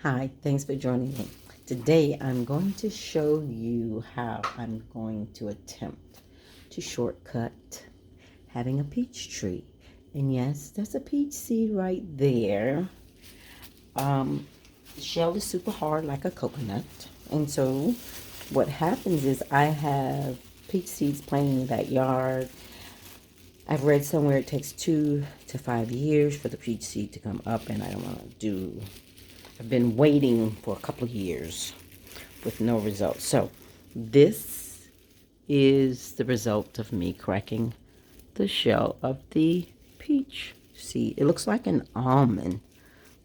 Hi, thanks for joining me. Today I'm going to show you how I'm going to attempt to shortcut having a peach tree. And yes, that's a peach seed right there. The shell is super hard like a coconut. And so what happens is I have peach seeds planted in the backyard. I've read somewhere it takes 2 to 5 years for the peach seed to come up, and I don't want to do. I've been waiting for a couple of years with no results. So this is the result of me cracking the shell of the peach seed. It looks like an almond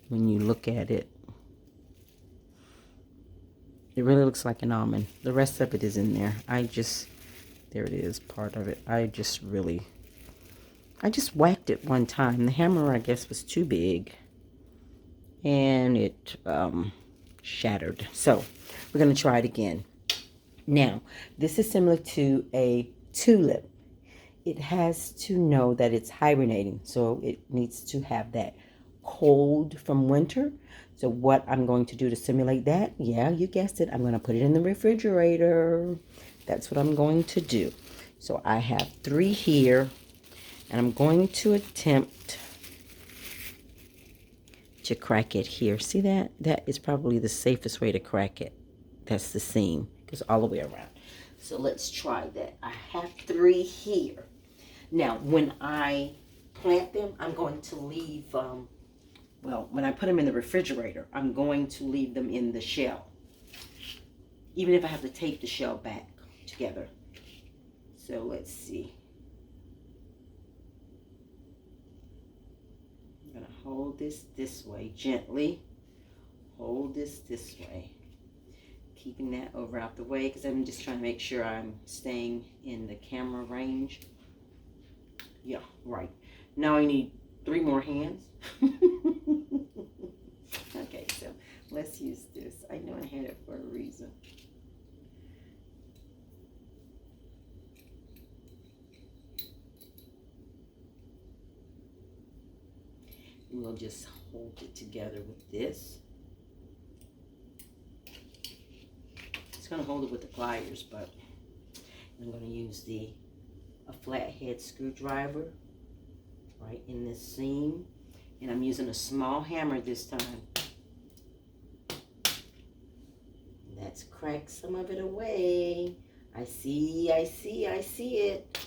when you look at it. It really looks like an almond. The rest of it is in there. There it is, part of it. I just whacked it one time. The hammer, I guess, was too big, and it shattered. So we're going to try it again. Now, this is similar to a tulip. It has to know that it's hibernating, so it needs to have that cold from winter. So what I'm going to do to simulate that, yeah, you guessed it, I'm going to put it in the refrigerator. That's what I'm going to do. So I have 3 here, and I'm going to attempt to crack it here. See that? That is probably the safest way to crack it. That's the seam. It goes all the way around. So let's try that. I have 3 here. Now, when I plant them, I'm going to leave, when I put them in the refrigerator, I'm going to leave them in the shell. Even if I have to tape the shell back together. So let's see. I'm going to hold this way gently. Hold this way. Keeping that over out the way because I'm just trying to make sure I'm staying in the camera range. Yeah, right. Now I need 3 more hands. Okay, so let's use this. I know I had it for a reason. And we'll just hold it together with this. It's going to hold it with the pliers, but I'm going to use a flathead screwdriver right in this seam, and I'm using a small hammer this time. Let's crack some of it away. I see it.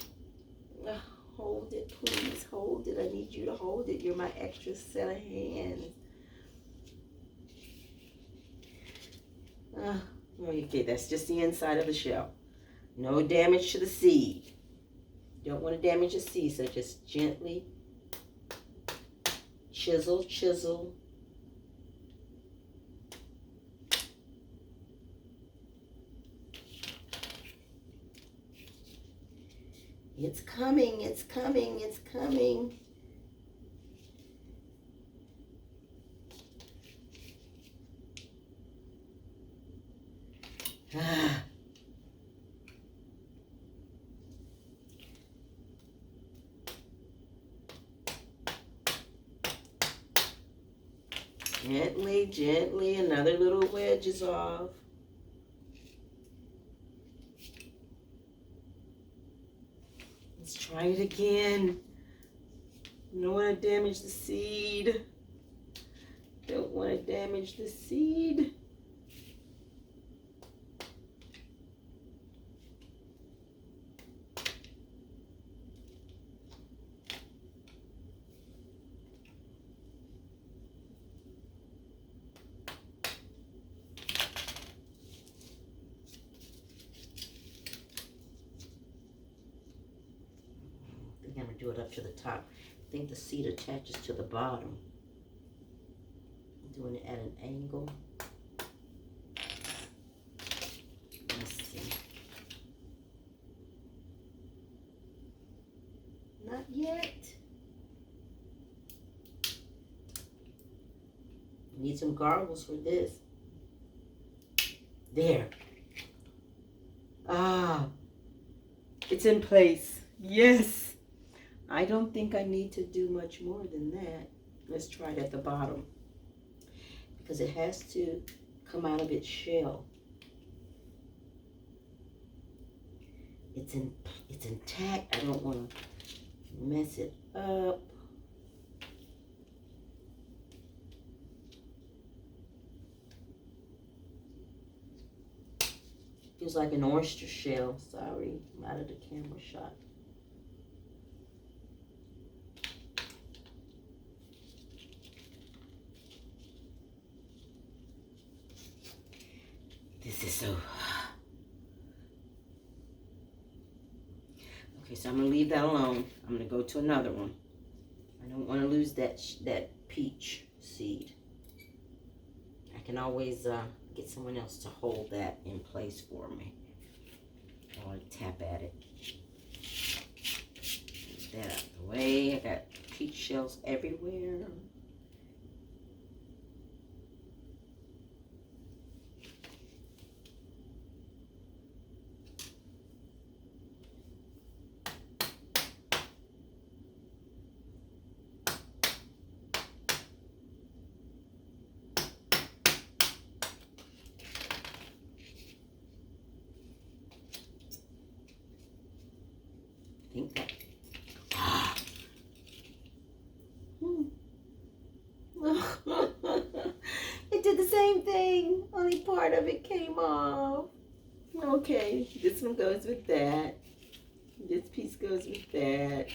Hold it, please. Hold it. I need you to hold it. You're my extra set of hands. Okay, that's just the inside of the shell. No damage to the seed. Don't want to damage the seed, so just gently chisel. It's coming. Gently, another little wedge is off. Let's try it again. Don't want to damage the seed. Don't want to damage the seed. I'm going to do it up to the top. I think the seed attaches to the bottom. I'm doing it at an angle. Let's see. Not yet. Need some gargles for this. There. It's in place. Yes. I don't think I need to do much more than that. Let's try it at the bottom. because it has to come out of its shell. It's intact. I don't want to mess it up. Feels like an oyster shell. Sorry, I'm out of the camera shot. This is so... Okay, so I'm going to leave that alone. I'm going to go to another one. I don't want to lose that peach seed. I can always get someone else to hold that in place for me. Or tap at it. Get that out of the way. I got peach shells everywhere. Think that. It did the same thing. Only part of it came off. Okay, this one goes with that. This piece goes with that.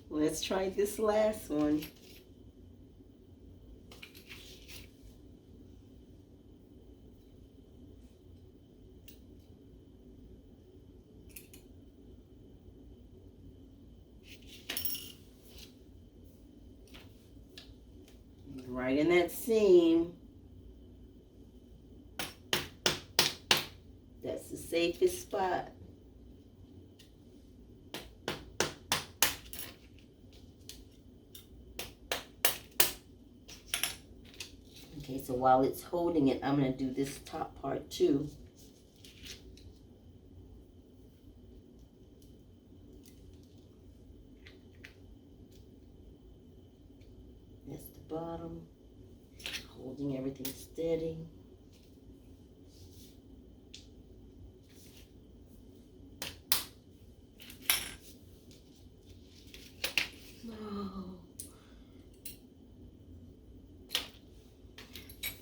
Let's try this last one. Right in that seam. That's the safest spot. Okay, so while it's holding it, I'm going to do this top part too. That's the bottom, holding everything steady. Oh.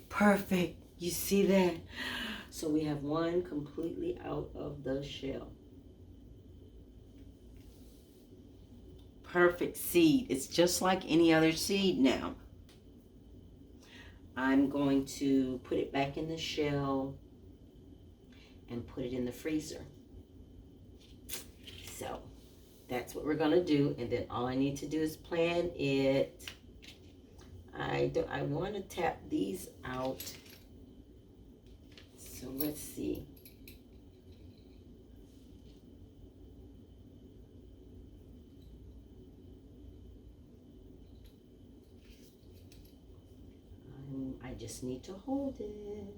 Perfect. You see that? So we have one completely out of the shell. Perfect seed. It's just like any other seed now. I'm going to put it back in the shell and put it in the freezer. So that's what we're going to do. And then all I need to do is plant it. I want to tap these out. So let's see. I just need to hold it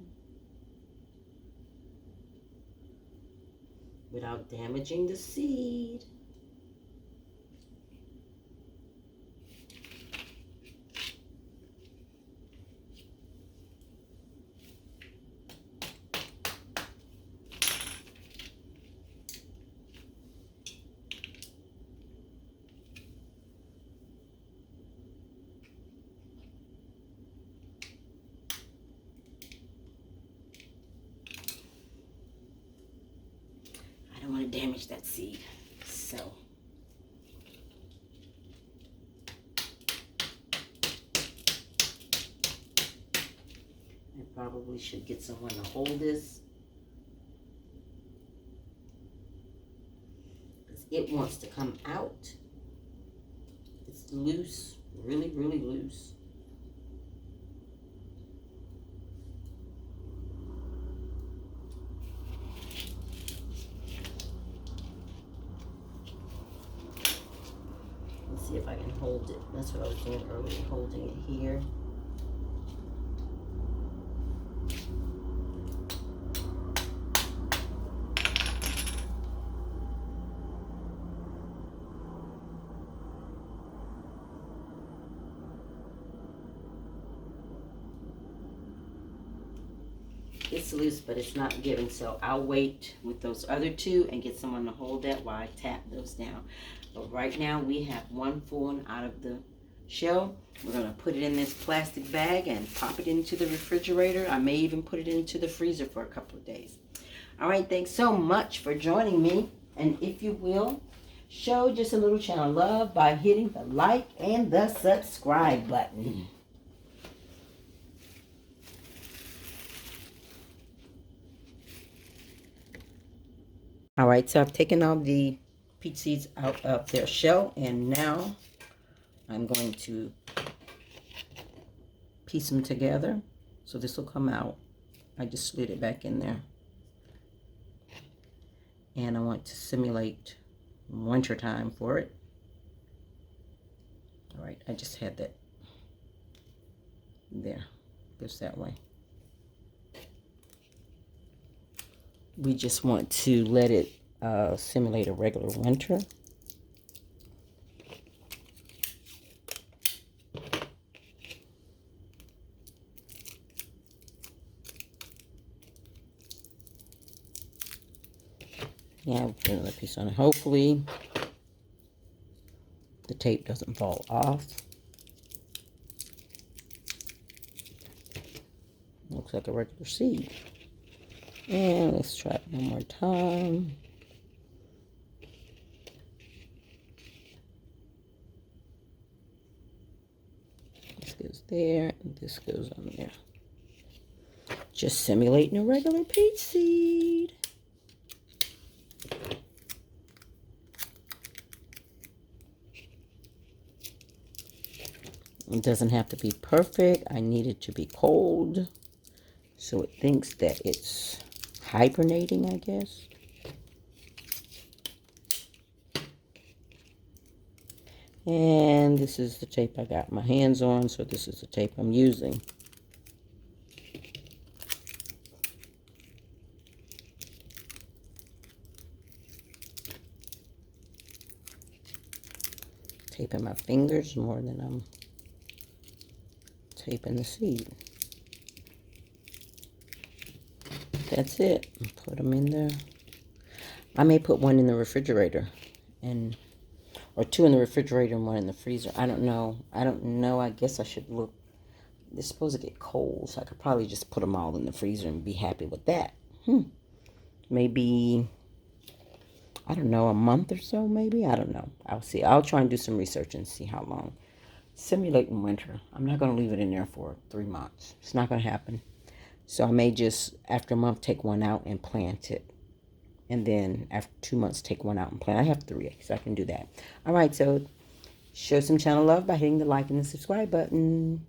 without damaging the seed. I don't want to damage that seed, so I probably should get someone to hold this because it wants to come out. It's loose, really, really loose. See if I can hold it. That's what I was doing earlier, holding it here. It's loose, but it's not giving. So I'll wait with those other two and get someone to hold that while I tap those down. But right now we have one full one out of the shell. We're going to put it in this plastic bag and pop it into the refrigerator. I may even put it into the freezer for a couple of days. All right, thanks so much for joining me. And if you will, show just a little channel love by hitting the like and the subscribe button. All right, so I've taken all the peach seeds out of their shell, and now I'm going to piece them together. So this will come out. I just slid it back in there. And I want to simulate winter time for it. All right, I just had that there, just that way. We just want to let it simulate a regular winter. Yeah, we'll put another piece on it. Hopefully the tape doesn't fall off. Looks like a regular seed. And let's try it one more time. This goes there, and this goes on there. Just simulating a regular peach seed. It doesn't have to be perfect. I need it to be cold so it thinks that it's hibernating, I guess. And this is the tape I got my hands on, so this is the tape I'm using. Taping my fingers more than I'm taping the seed. That's it. Put them in there. I may put one in the refrigerator, or two in the refrigerator and one in the freezer. I don't know. I guess I should look. They're supposed to get cold, so I could probably just put them all in the freezer and be happy with that. Maybe, I don't know, a month or so, maybe. I don't know. I'll see. I'll try and do some research and see how long. Simulating winter. I'm not going to leave it in there for 3 months. It's not going to happen. So I may just, after a month, take one out and plant it. And then after 2 months, take one out and plant. I have 3, so I can do that. All right, so show some channel love by hitting the like and the subscribe button.